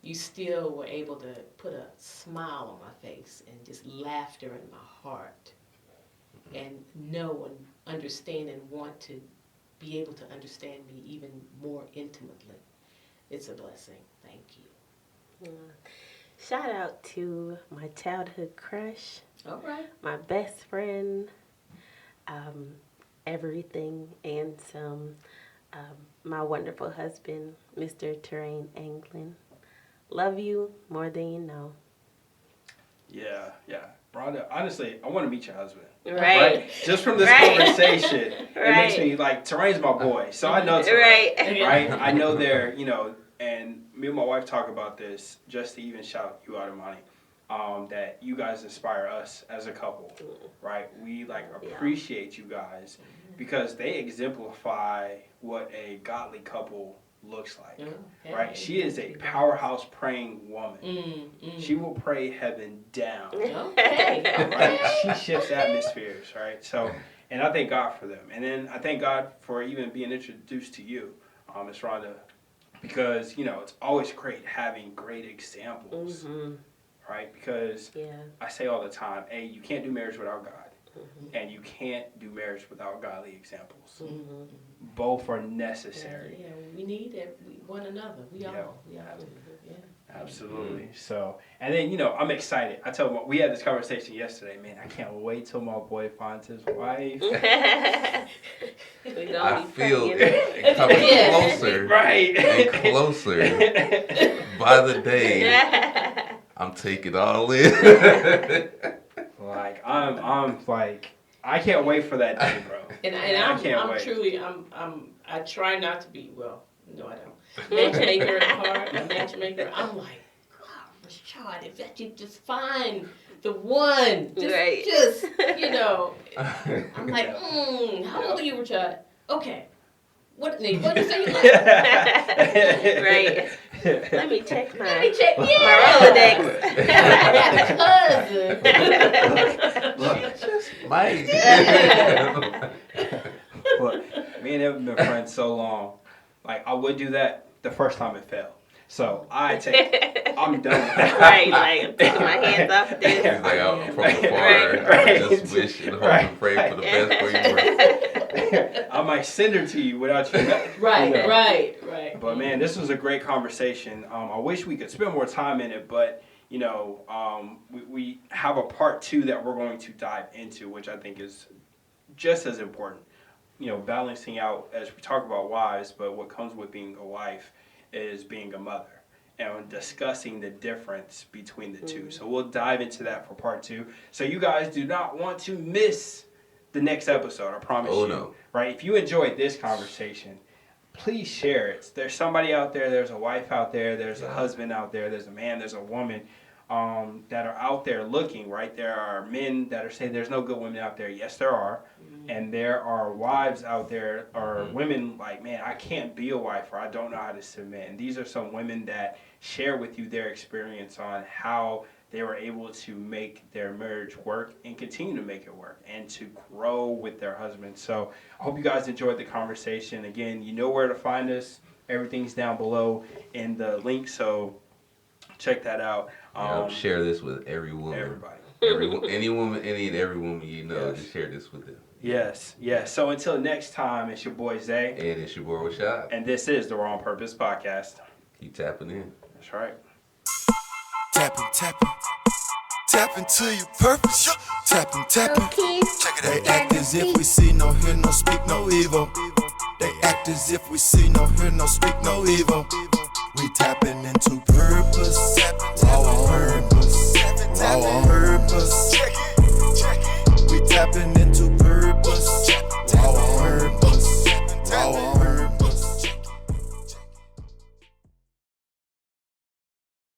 you still were able to put a smile on my face and just laughter in my heart, and know and understand and want to be able to understand me even more intimately. It's a blessing. Thank you. Shout out to my childhood crush, All right. my best friend, everything and some, my wonderful husband, Mr. Terrain Anglin. Love you more than you know. Yeah. Rhonda, honestly, I want to meet your husband. Right. Just from this Right. conversation, it makes Right. me like, Terrain's my boy. So I know Terrain. Right. Right? I know they're, and me and my wife talk about this just to even shout you out, Imani, that you guys inspire us as a couple, right? We appreciate you guys because they exemplify what a godly couple looks like, right? She is a powerhouse praying woman. She will pray heaven down. Right? She shifts atmospheres, right? So, and I thank God for them. And then I thank God for even being introduced to you, Ms. Rhonda, because, it's always great having great examples, right? Because I say all the time, you can't do marriage without God. And you can't do marriage without godly examples. Both are necessary. Yeah, we need one another. We all do. Yeah. Absolutely. So, and then, I'm excited. I told him, we had this conversation yesterday, man. I can't wait till my boy finds his wife. I feel it coming closer right. and closer by the day. I'm taking all in. I'm I can't wait for that day, bro. And I'm wait. Truly, I try not to be, no, I don't. Matchmaker part, a matchmaker. I'm like, God, Rashad, if that you just find the one, just I'm like, how old are you, Rashad? Okay. What did you say you like? Right. Let me check my my Rolodex. I have a cousin. Mike. Look, me and him have been friends so long. I would do that the first time it failed. So I'm done with that. Right, I'm taking my hands off this. He's like, I'm from afar. I just wish and hope and pray for the best for you. I might send her to you without you. Right. But man, this was a great conversation. I wish we could spend more time in it, but we have a part 2 that we're going to dive into, which I think is just as important. Balancing out as we talk about wives, but what comes with being a wife is being a mother and discussing the difference between the two. So we'll dive into that for part 2. So you guys do not want to miss the next episode, I promise you. No. Right? If you enjoyed this conversation, please share it. There's somebody out there, there's a wife out there, there's a husband out there, there's a man, there's a woman that are out there looking, right? There are men that are saying there's no good women out there. Yes, there are. And there are wives out there or women like, man, I can't be a wife or I don't know how to submit. And these are some women that share with you their experience on how they were able to make their marriage work and continue to make it work and to grow with their husband. So I hope you guys enjoyed the conversation. Again, you know where to find us. Everything's down below in the link. So check that out. Share this with every woman. Everybody. Any woman, any and every woman you know, just share this with them. Yes. So until next time, it's your boy Zay. And it's your boy Rashad. And this is the Raw on Purpose podcast. Keep tapping in. That's right. Tapping. Tap into your purpose. Tapping. Check it. They act as if we see, no hear, no speak, no evil. They act as if we see, no hear, no speak, no evil. We tapping into purpose.